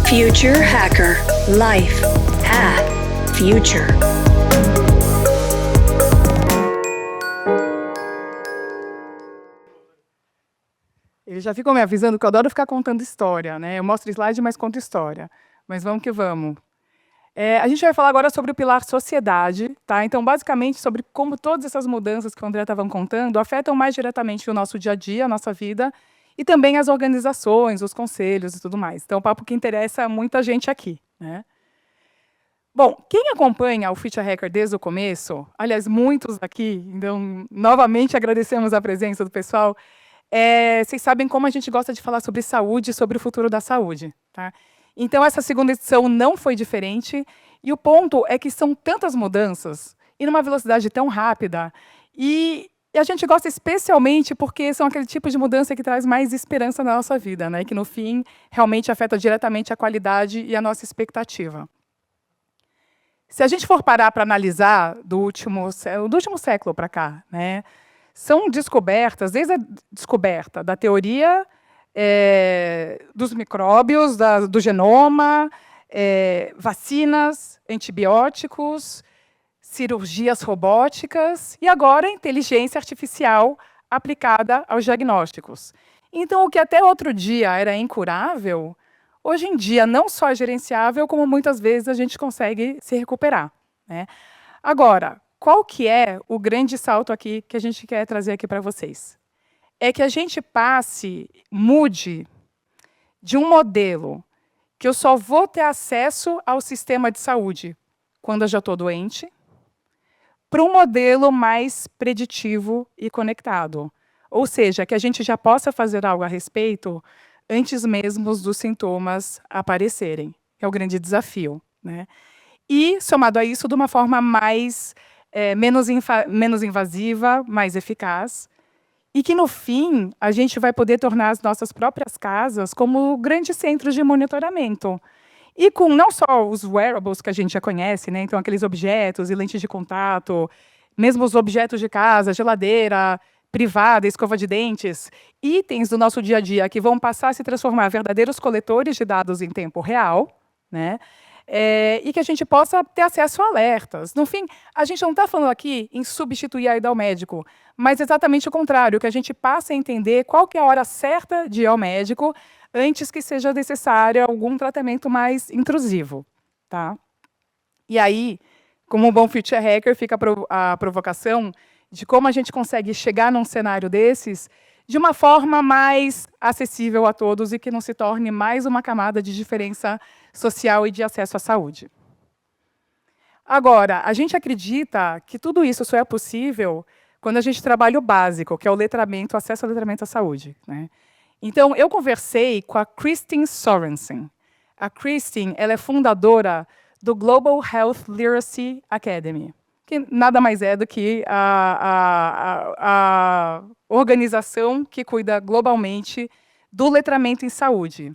Future Hacker Life Path Future. Eles já ficam me avisando que eu adoro ficar contando história, né? Eu mostro slide, mas conto história. Mas vamos que vamos. A gente vai falar agora sobre o pilar sociedade, tá? Então, basicamente, sobre como todas essas mudanças que o André estava contando afetam mais diretamente o nosso dia a dia, a nossa vida, e também as organizações, os conselhos e tudo mais. Então, é um papo que interessa muita gente aqui, né? Bom, quem acompanha o Future Hacker desde o começo, aliás, muitos aqui, então, novamente agradecemos a presença do pessoal. Vocês sabem como a gente gosta de falar sobre saúde, sobre o futuro da saúde, tá? Então, essa segunda edição não foi diferente, e o ponto é que são tantas mudanças, e numa velocidade tão rápida, e a gente gosta especialmente porque são aquele tipo de mudança que traz mais esperança na nossa vida, né? Que, no fim, realmente afeta diretamente a qualidade e a nossa expectativa. Se a gente for parar para analisar do último século para cá, né? São descobertas, desde a descoberta da teoria dos micróbios, do genoma, vacinas, antibióticos, cirurgias robóticas e agora inteligência artificial aplicada aos diagnósticos. Então, o que até outro dia era incurável, hoje em dia não só é gerenciável, como muitas vezes a gente consegue se recuperar, né? Agora, qual que é o grande salto aqui que a gente quer trazer aqui para vocês? É que a gente mude de um modelo que eu só vou ter acesso ao sistema de saúde quando eu já estou doente, para um modelo mais preditivo e conectado. Ou seja, que a gente já possa fazer algo a respeito antes mesmo dos sintomas aparecerem, que é o grande desafio, né? E, somado a isso, de uma forma menos invasiva, mais eficaz, e que, no fim, a gente vai poder tornar as nossas próprias casas como grandes centros de monitoramento. E com não só os wearables que a gente já conhece, né? Então, aqueles objetos e lentes de contato, mesmo os objetos de casa, geladeira privada, escova de dentes, itens do nosso dia a dia que vão passar a se transformar em verdadeiros coletores de dados em tempo real, né? E que a gente possa ter acesso a alertas. No fim, a gente não está falando aqui em substituir a ida ao médico, mas exatamente o contrário, que a gente passe a entender qual que é a hora certa de ir ao médico antes que seja necessário algum tratamento mais intrusivo, tá? E aí, como um bom future hacker, fica a provocação de como a gente consegue chegar num cenário desses de uma forma mais acessível a todos e que não se torne mais uma camada de diferença social e de acesso à saúde. Agora, a gente acredita que tudo isso só é possível quando a gente trabalha o básico, que é o letramento, o acesso ao letramento à saúde, né? Então, eu conversei com a Kristin Sorensen. A Kristin, ela é fundadora do Global Health Literacy Academy, que nada mais é do que a organização que cuida globalmente do letramento em saúde.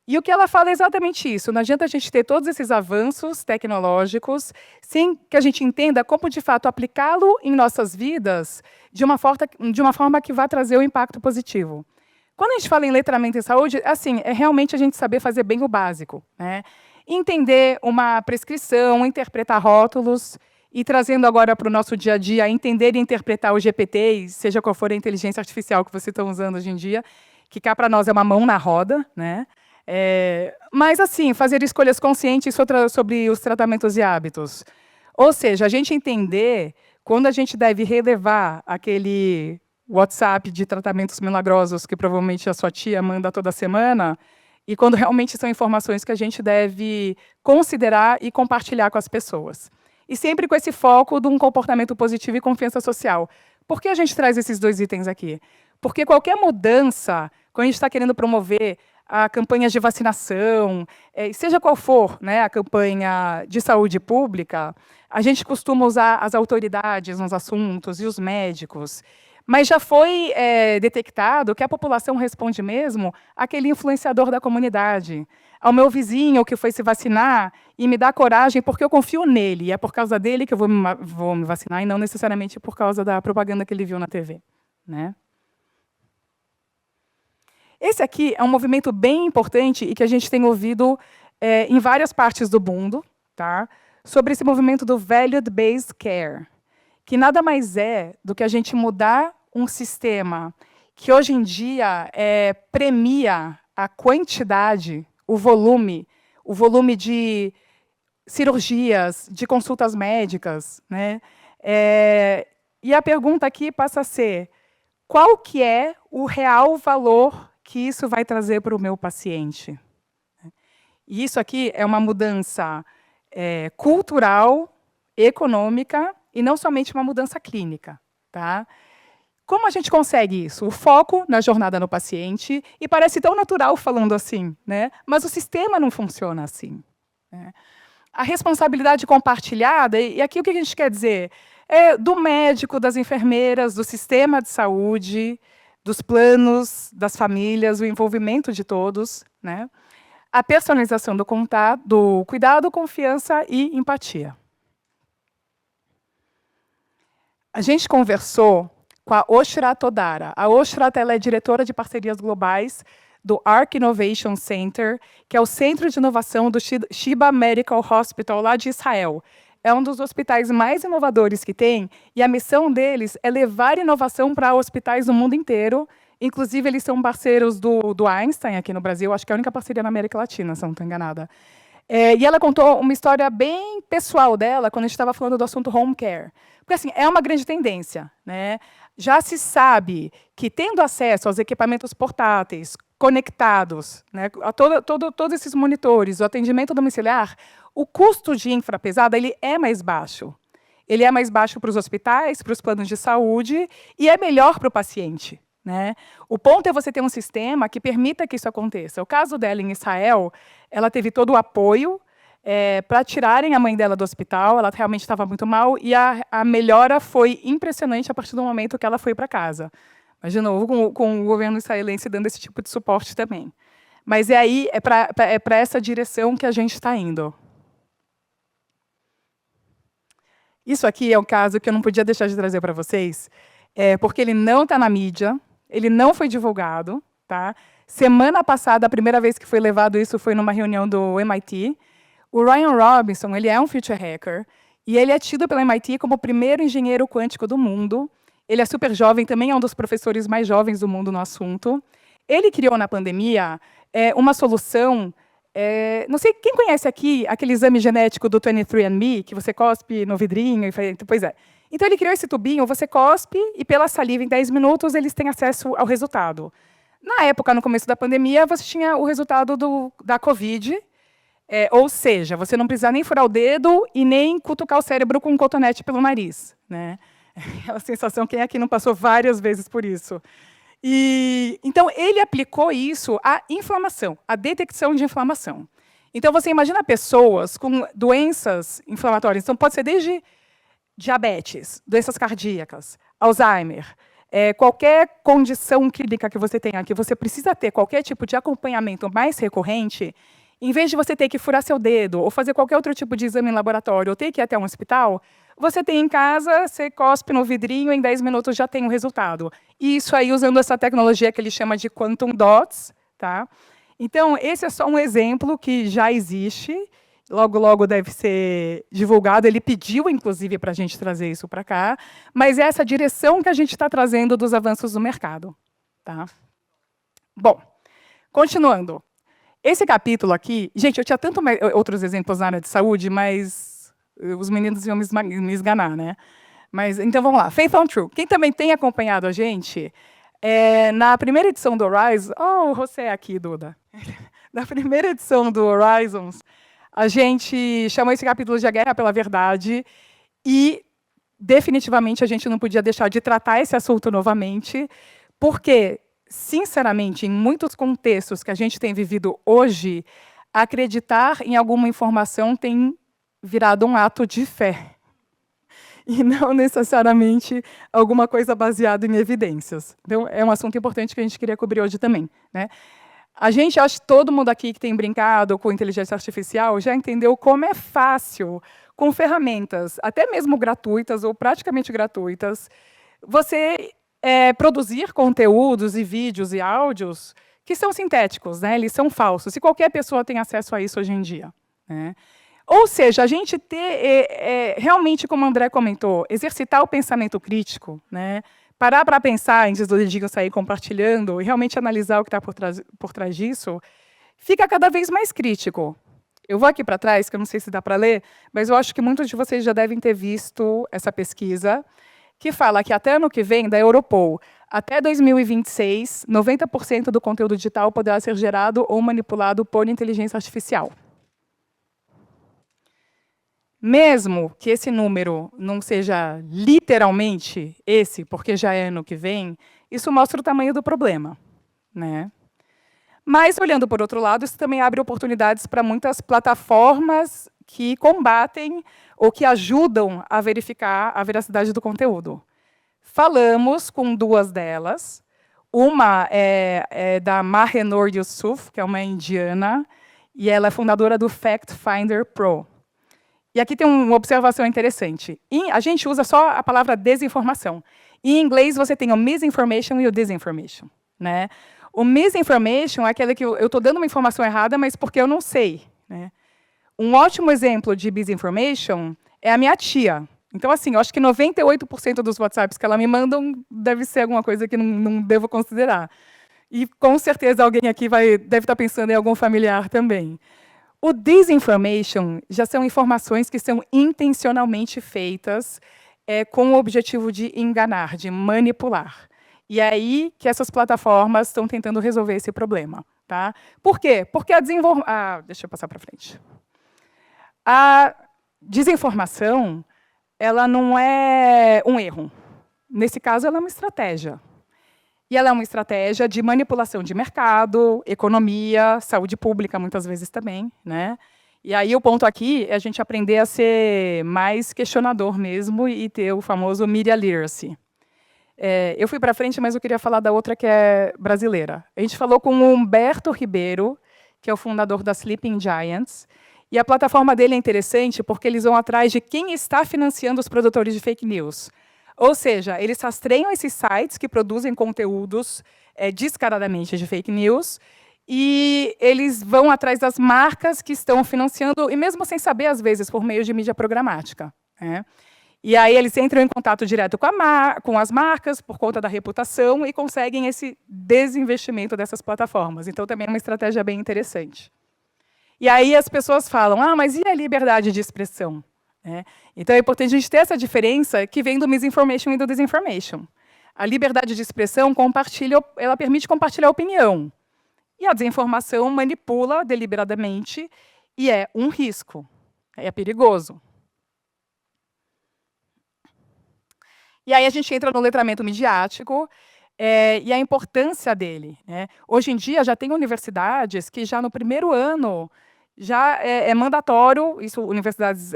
E o que ela fala é exatamente isso. Não adianta a gente ter todos esses avanços tecnológicos sem que a gente entenda como, de fato, aplicá-lo em nossas vidas de uma forma que vá trazer um impacto positivo. Quando a gente fala em letramento em saúde, assim, é realmente a gente saber fazer bem o básico, né? Entender uma prescrição, interpretar rótulos, e trazendo agora para o nosso dia a dia, entender e interpretar o GPT, seja qual for a inteligência artificial que vocês estão usando hoje em dia, que cá para nós é uma mão na roda, né? Mas, assim, fazer escolhas conscientes sobre os tratamentos e hábitos. Ou seja, a gente entender quando a gente deve relevar aquele WhatsApp de tratamentos milagrosos que provavelmente a sua tia manda toda semana, e quando realmente são informações que a gente deve considerar e compartilhar com as pessoas. E sempre com esse foco de um comportamento positivo e confiança social. Por que a gente traz esses dois itens aqui? Porque qualquer mudança, quando a gente está querendo promover a campanha de vacinação, seja qual for, né, a campanha de saúde pública, a gente costuma usar as autoridades nos assuntos e os médicos. Mas já foi detectado que a população responde mesmo àquele influenciador da comunidade, ao meu vizinho que foi se vacinar e me dá coragem porque eu confio nele, e é por causa dele que eu vou me vacinar e não necessariamente por causa da propaganda que ele viu na TV, né? Esse aqui é um movimento bem importante e que a gente tem ouvido em várias partes do mundo, tá? Sobre esse movimento do Value-Based Care, que nada mais é do que a gente mudar um sistema que hoje em dia premia a quantidade, o volume de cirurgias, de consultas médicas, né? E a pergunta aqui passa a ser: qual que é o real valor que isso vai trazer para o meu paciente? E isso aqui é uma mudança cultural, econômica, e não somente uma mudança clínica. Tá? Como a gente consegue isso? O foco na jornada no paciente, e parece tão natural falando assim, né? Mas o sistema não funciona assim. Né? A responsabilidade compartilhada, e aqui o que a gente quer dizer? Do médico, das enfermeiras, do sistema de saúde, dos planos, das famílias, o envolvimento de todos, né? A personalização do contato, do cuidado, confiança e empatia. A gente conversou com a Oshra Todara. A Oshra ela é diretora de parcerias globais do Arc Innovation Center, que é o centro de inovação do Sheba Medical Hospital, lá de Israel. É um dos hospitais mais inovadores que tem, e a missão deles é levar inovação para hospitais do mundo inteiro. Inclusive, eles são parceiros do Einstein aqui no Brasil, acho que é a única parceria na América Latina, se não estou enganada. E ela contou uma história bem pessoal dela, quando a gente estava falando do assunto home care. Porque assim, é uma grande tendência. Né? Já se sabe que, tendo acesso aos equipamentos portáteis, conectados, né, a todos esses monitores, o atendimento domiciliar, o custo de infra pesada ele é mais baixo. Ele é mais baixo para os hospitais, para os planos de saúde, e é melhor para o paciente. Né? O ponto é você ter um sistema que permita que isso aconteça. O caso dela em Israel, ela teve todo o apoio para tirarem a mãe dela do hospital, ela realmente estava muito mal, e a melhora foi impressionante a partir do momento que ela foi para casa. Mas, de novo, com o governo israelense dando esse tipo de suporte também. Mas é para essa direção que a gente está indo. Isso aqui é um caso que eu não podia deixar de trazer para vocês, porque ele não está na mídia, ele não foi divulgado. Tá? Semana passada, a primeira vez que foi levado isso foi numa reunião do MIT. O Ryan Robinson ele é um future hacker, e ele é tido pela MIT como o primeiro engenheiro quântico do mundo. Ele é super jovem, também é um dos professores mais jovens do mundo no assunto. Ele criou, na pandemia, uma solução... não sei, quem conhece aqui aquele exame genético do 23andMe, que você cospe no vidrinho? Pois é. Então, ele criou esse tubinho, você cospe, e pela saliva, em 10 minutos, eles têm acesso ao resultado. Na época, no começo da pandemia, você tinha o resultado da Covid, ou seja, você não precisa nem furar o dedo e nem cutucar o cérebro com um cotonete pelo nariz. Né? Aquela sensação, quem aqui não passou várias vezes por isso? Então, ele aplicou isso à inflamação, à detecção de inflamação. Então, você imagina pessoas com doenças inflamatórias. Então, pode ser desde diabetes, doenças cardíacas, Alzheimer, qualquer condição clínica que você tenha, que você precisa ter qualquer tipo de acompanhamento mais recorrente, em vez de você ter que furar seu dedo, ou fazer qualquer outro tipo de exame em laboratório, ou ter que ir até um hospital, você tem em casa, você cospe no vidrinho, em 10 minutos já tem o resultado. E isso aí usando essa tecnologia que ele chama de Quantum Dots. Tá? Então, esse é só um exemplo que já existe, logo, logo deve ser divulgado. Ele pediu, inclusive, para a gente trazer isso para cá, mas é essa direção que a gente está trazendo dos avanços do mercado. Tá? Bom, continuando. Esse capítulo aqui... Gente, eu tinha tanto outros exemplos na área de saúde, mas os meninos iam me esganar. Né? Mas, então, vamos lá. Faith on True. Quem também tem acompanhado a gente, na primeira edição do Horizon... Oh, você é aqui, Duda. Na primeira edição do Horizons, a gente chamou esse capítulo de A Guerra pela Verdade, e, definitivamente, a gente não podia deixar de tratar esse assunto novamente, porque, sinceramente, em muitos contextos que a gente tem vivido hoje, acreditar em alguma informação tem virado um ato de fé, e não necessariamente alguma coisa baseada em evidências. Então, é um assunto importante que a gente queria cobrir hoje também. Né? A gente, acho que todo mundo aqui que tem brincado com inteligência artificial já entendeu como é fácil, com ferramentas, até mesmo gratuitas ou praticamente gratuitas, você produzir conteúdos e vídeos e áudios que são sintéticos, né? Eles são falsos, e qualquer pessoa tem acesso a isso hoje em dia, né? Ou seja, a gente ter, realmente, como o André comentou, exercitar o pensamento crítico, né? Parar para pensar antes do dedinho sair compartilhando e realmente analisar o que está por trás disso, fica cada vez mais crítico. Eu vou aqui para trás, que eu não sei se dá para ler, mas eu acho que muitos de vocês já devem ter visto essa pesquisa, que fala que até ano que vem, da Europol, até 2026, 90% do conteúdo digital poderá ser gerado ou manipulado por inteligência artificial. Mesmo que esse número não seja literalmente esse, porque já é ano que vem, isso mostra o tamanho do problema, né? Mas, olhando por outro lado, isso também abre oportunidades para muitas plataformas que combatem ou que ajudam a verificar a veracidade do conteúdo. Falamos com duas delas. Uma é da Mahenor Yusuf, que é uma indiana, e ela é fundadora do Fact Finder Pro. E aqui tem uma observação interessante. A gente usa só a palavra desinformação. Em inglês, você tem o misinformation e o disinformation, né? O misinformation é aquele que eu estou dando uma informação errada, mas porque eu não sei, né? Um ótimo exemplo de misinformation é a minha tia. Então, assim, eu acho que 98% dos WhatsApps que ela me mandam deve ser alguma coisa que não devo considerar. E, com certeza, alguém aqui deve estar pensando em algum familiar também. O disinformation já são informações que são intencionalmente feitas com o objetivo de enganar, de manipular. E é aí que essas plataformas estão tentando resolver esse problema. Tá? Por quê? Porque deixa eu passar para frente. A desinformação, ela não é um erro. Nesse caso, ela é uma estratégia. E ela é uma estratégia de manipulação de mercado, economia, saúde pública, muitas vezes também, né? E aí o ponto aqui é a gente aprender a ser mais questionador mesmo e ter o famoso media literacy. Eu fui para frente, mas eu queria falar da outra que é brasileira. A gente falou com o Humberto Ribeiro, que é o fundador da Sleeping Giants, e a plataforma dele é interessante porque eles vão atrás de quem está financiando os produtores de fake news. Ou seja, eles rastreiam esses sites que produzem conteúdos descaradamente de fake news e eles vão atrás das marcas que estão financiando, e mesmo sem saber, às vezes, por meio de mídia programática, né? E aí eles entram em contato direto com as marcas, por conta da reputação, e conseguem esse desinvestimento dessas plataformas. Então, também é uma estratégia bem interessante. E aí as pessoas falam, mas e a liberdade de expressão? Então, é importante a gente ter essa diferença que vem do misinformation e do disinformation. A liberdade de expressão ela permite compartilhar opinião. E a desinformação manipula deliberadamente e é um risco. É perigoso. E aí a gente entra no letramento midiático e a importância dele, né? Hoje em dia, já tem universidades que já no primeiro ano já é mandatório, isso universidades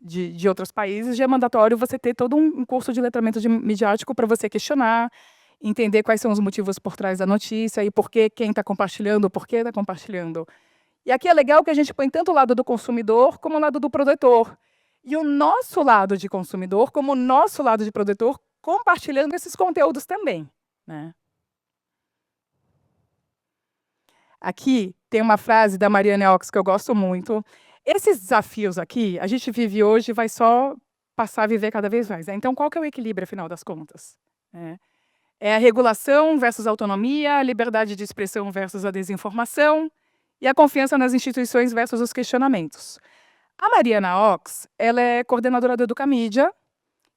de outros países, já é mandatório você ter todo um curso de letramento midiático para você questionar, entender quais são os motivos por trás da notícia e por que quem está compartilhando, por que está compartilhando. E aqui é legal que a gente põe tanto o lado do consumidor como o lado do produtor. E o nosso lado de consumidor como o nosso lado de produtor compartilhando esses conteúdos também, né? Aqui tem uma frase da Marianne Ox que eu gosto muito. Esses desafios aqui, a gente vive hoje e vai só passar a viver cada vez mais. Então, qual que é o equilíbrio, afinal das contas? É a regulação versus a autonomia, a liberdade de expressão versus a desinformação e a confiança nas instituições versus os questionamentos. A Mariana Ox, ela é coordenadora do Educamídia,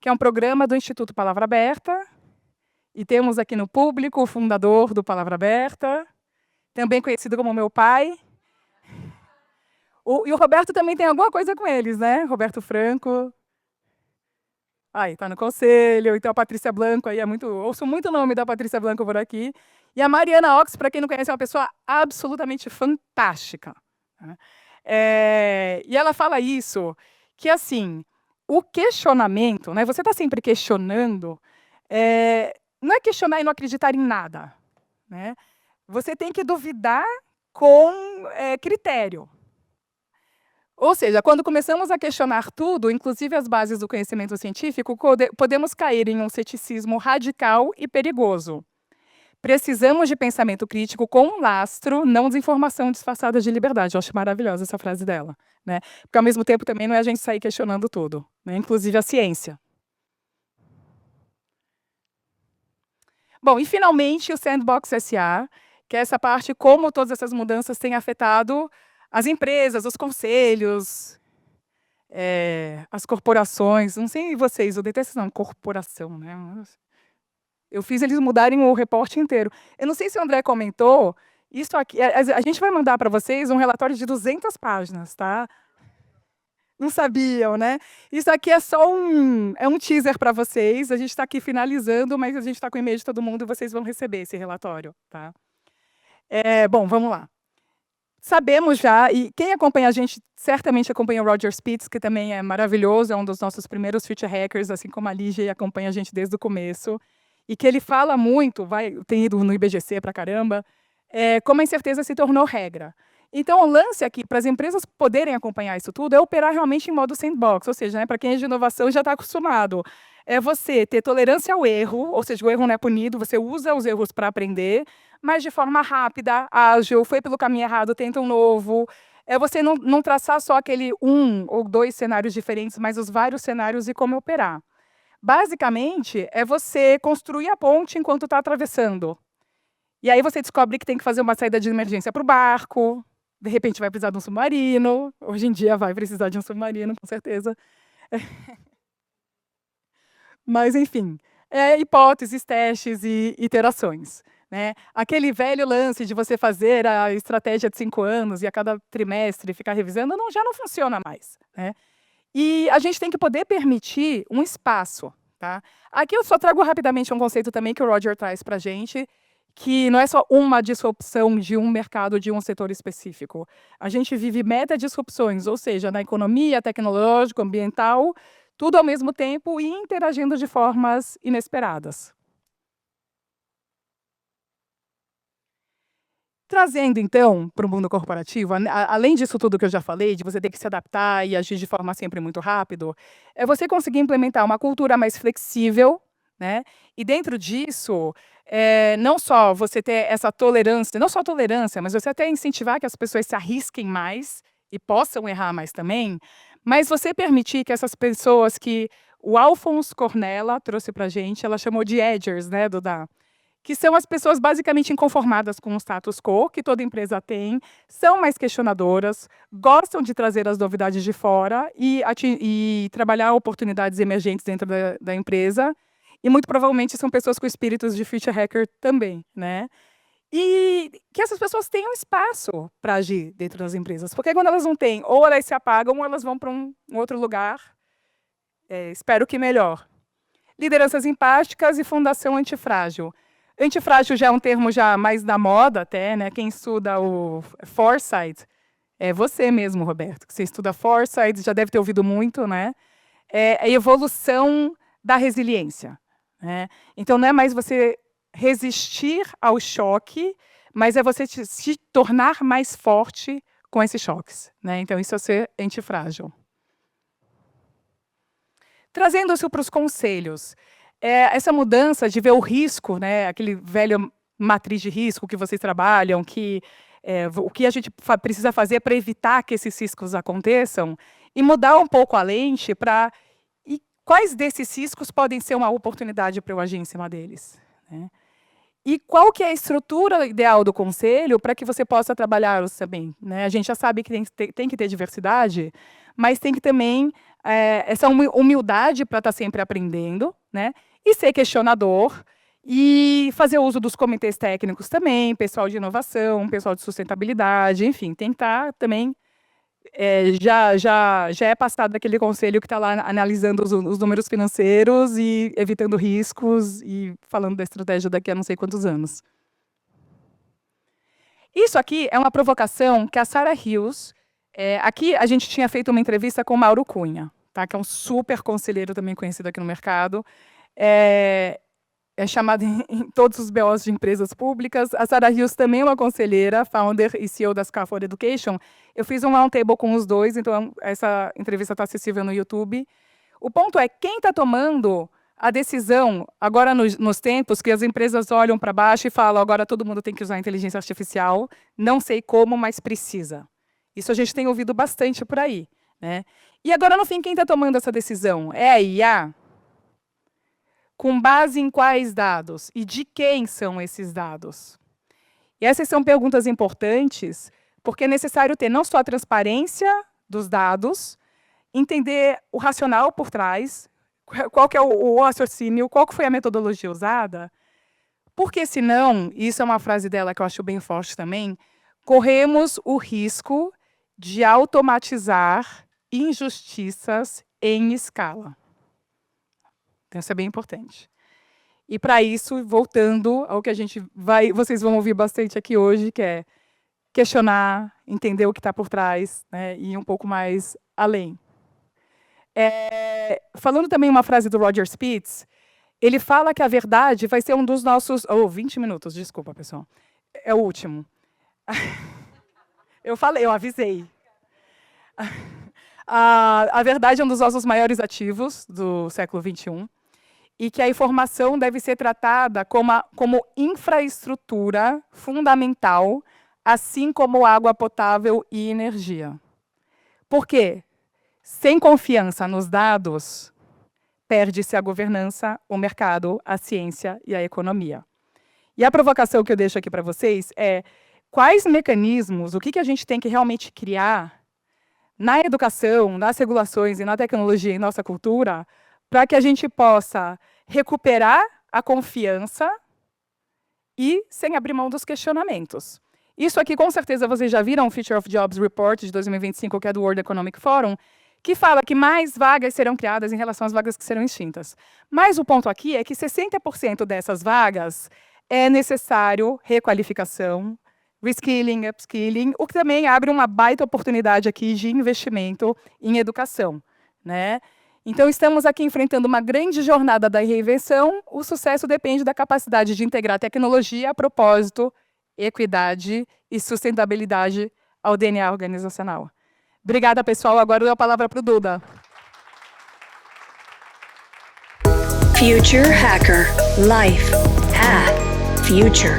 que é um programa do Instituto Palavra Aberta, e temos aqui no público o fundador do Palavra Aberta, também conhecido como meu pai. E o Roberto também tem alguma coisa com eles, né? Roberto Franco. Aí, está no conselho. Então, a Patrícia Blanco, aí ouço muito o nome da Patrícia Blanco por aqui. E a Mariana Ox, para quem não conhece, é uma pessoa absolutamente fantástica, né? E ela fala isso, que assim, o questionamento, né, você está sempre questionando, não é questionar e não acreditar em nada, né? Você tem que duvidar com critério. Ou seja, quando começamos a questionar tudo, inclusive as bases do conhecimento científico, podemos cair em um ceticismo radical e perigoso. Precisamos de pensamento crítico com um lastro, não desinformação disfarçada de liberdade. Eu acho maravilhosa essa frase dela, né? Porque, ao mesmo tempo, também não é a gente sair questionando tudo, né? Inclusive a ciência. Bom, e finalmente o Sandbox SA, que é essa parte como todas essas mudanças têm afetado as empresas, os conselhos, as corporações. Não sei vocês, eu detesto esse nome, corporação, né? Eu fiz eles mudarem o reporte inteiro. Eu não sei se o André comentou, isso aqui, a gente vai mandar para vocês um relatório de 200 páginas, tá? Não sabiam, né? Isso aqui é só um teaser para vocês. A gente está aqui finalizando, mas a gente está com o e-mail de todo mundo e vocês vão receber esse relatório, tá? Bom, vamos lá. Sabemos já, e quem acompanha a gente certamente acompanha o Roger Spitz, que também é maravilhoso, é um dos nossos primeiros future hackers, assim como a Lígia, e acompanha a gente desde o começo, e que ele fala muito, tem ido no IBGC para caramba, como a incerteza se tornou regra. Então, o lance aqui, para as empresas poderem acompanhar isso tudo, é operar realmente em modo sandbox, ou seja, né, para quem é de inovação já está acostumado. É você ter tolerância ao erro, ou seja, o erro não é punido, você usa os erros para aprender, mas de forma rápida, ágil, foi pelo caminho errado, tenta um novo. É você não traçar só aquele um ou dois cenários diferentes, mas os vários cenários e como operar. Basicamente, é você construir a ponte enquanto está atravessando. E aí você descobre que tem que fazer uma saída de emergência para o barco, de repente vai precisar de um submarino, hoje em dia vai precisar de um submarino, com certeza. Mas, enfim, hipóteses, testes e iterações, né? Aquele velho lance de você fazer a estratégia de 5 anos e a cada trimestre ficar revisando, já não funciona mais, né? E a gente tem que poder permitir um espaço, tá? Aqui eu só trago rapidamente um conceito também que o Roger traz para a gente, que não é só uma disrupção de um mercado, de um setor específico. A gente vive meta-disrupções, ou seja, na economia, tecnológica, ambiental, tudo ao mesmo tempo e interagindo de formas inesperadas. Trazendo, então, para o mundo corporativo, além disso tudo que eu já falei, de você ter que se adaptar e agir de forma sempre muito rápido, é você conseguir implementar uma cultura mais flexível, né? E dentro disso, não só você ter essa tolerância, não só tolerância, mas você até incentivar que as pessoas se arrisquem mais e possam errar mais também, mas você permitir que essas pessoas que o Alphonse Cornella trouxe para a gente, ela chamou de edgers, né, Duda? Que são as pessoas basicamente inconformadas com o status quo, que toda empresa tem, são mais questionadoras, gostam de trazer as novidades de fora e trabalhar oportunidades emergentes dentro da empresa, e muito provavelmente são pessoas com espíritos de future hacker também, né? E que essas pessoas tenham espaço para agir dentro das empresas, porque quando elas não têm, ou elas se apagam, ou elas vão para um outro lugar, espero que melhor. Lideranças empáticas e fundação antifrágil. Antifrágil já é um termo já mais da moda até, né? Quem estuda o Foresight, é você mesmo, Roberto, que você estuda Foresight, já deve ter ouvido muito, né? É a evolução da resiliência, né? Então, não é mais você resistir ao choque, mas é você se tornar mais forte com esses choques, né? Então, isso é ser antifrágil. Trazendo isso para os conselhos, essa mudança de ver o risco, né, aquele velho matriz de risco que vocês trabalham, que o que a gente precisa fazer para evitar que esses riscos aconteçam, e mudar um pouco a lente para quais desses riscos podem ser uma oportunidade para eu agir em cima deles, né? E qual que é a estrutura ideal do conselho para que você possa trabalhá-los também, né? A gente já sabe que tem que ter diversidade, mas tem que também essa humildade para estar sempre aprendendo, né? E ser questionador e fazer uso dos comitês técnicos também, pessoal de inovação, pessoal de sustentabilidade, enfim, tem que estar também já é passado aquele conselho que está lá analisando os números financeiros e evitando riscos e falando da estratégia daqui a não sei quantos anos. Isso aqui é uma provocação que a Sarah Hughes... aqui a gente tinha feito uma entrevista com o Mauro Cunha, tá? Que é um super conselheiro também conhecido aqui no mercado. É chamado em todos os BOs de empresas públicas. A Sarah Hughes também é uma conselheira, founder e CEO da Scaffold Education. Eu fiz um roundtable com os dois, então essa entrevista está acessível no YouTube. O ponto é, quem está tomando a decisão, agora nos tempos que as empresas olham para baixo e falam, agora todo mundo tem que usar inteligência artificial, não sei como, mas precisa. Isso a gente tem ouvido bastante por aí, né? E agora, no fim, quem está tomando essa decisão? É a IA? Com base em quais dados? E de quem são esses dados? E essas são perguntas importantes, porque é necessário ter não só a transparência dos dados, entender o racional por trás, qual que é o raciocínio, qual que foi a metodologia usada, porque senão, isso é uma frase dela que eu acho bem forte também, corremos o risco de automatizar injustiças em escala. Então, isso é bem importante. E, para isso, voltando ao que vocês vão ouvir bastante aqui hoje, que é questionar, entender o que está por trás, né, e ir um pouco mais além. Falando também uma frase do Roger Spitz, ele fala que a verdade vai ser um dos nossos... 20 minutos, desculpa, pessoal. É o último. Eu avisei. A verdade é um dos nossos maiores ativos do século XXI, e que a informação deve ser tratada como infraestrutura fundamental, assim como água potável e energia. Por quê? Sem confiança nos dados, perde-se a governança, o mercado, a ciência e a economia. E a provocação que eu deixo aqui para vocês é quais mecanismos, o que a gente tem que realmente criar na educação, nas regulações e na tecnologia e nossa cultura, para que a gente possa recuperar a confiança e sem abrir mão dos questionamentos. Isso aqui, com certeza, vocês já viram o Future of Jobs Report de 2025, que é do World Economic Forum, que fala que mais vagas serão criadas em relação às vagas que serão extintas. Mas o ponto aqui é que 60% dessas vagas é necessário requalificação, reskilling, upskilling, o que também abre uma baita oportunidade aqui de investimento em educação, né? Então, estamos aqui enfrentando uma grande jornada da reinvenção. O sucesso depende da capacidade de integrar tecnologia, propósito, equidade e sustentabilidade ao DNA organizacional. Obrigada, pessoal. Agora eu dou a palavra para o Duda. Future Hacker. Life. Path. Future.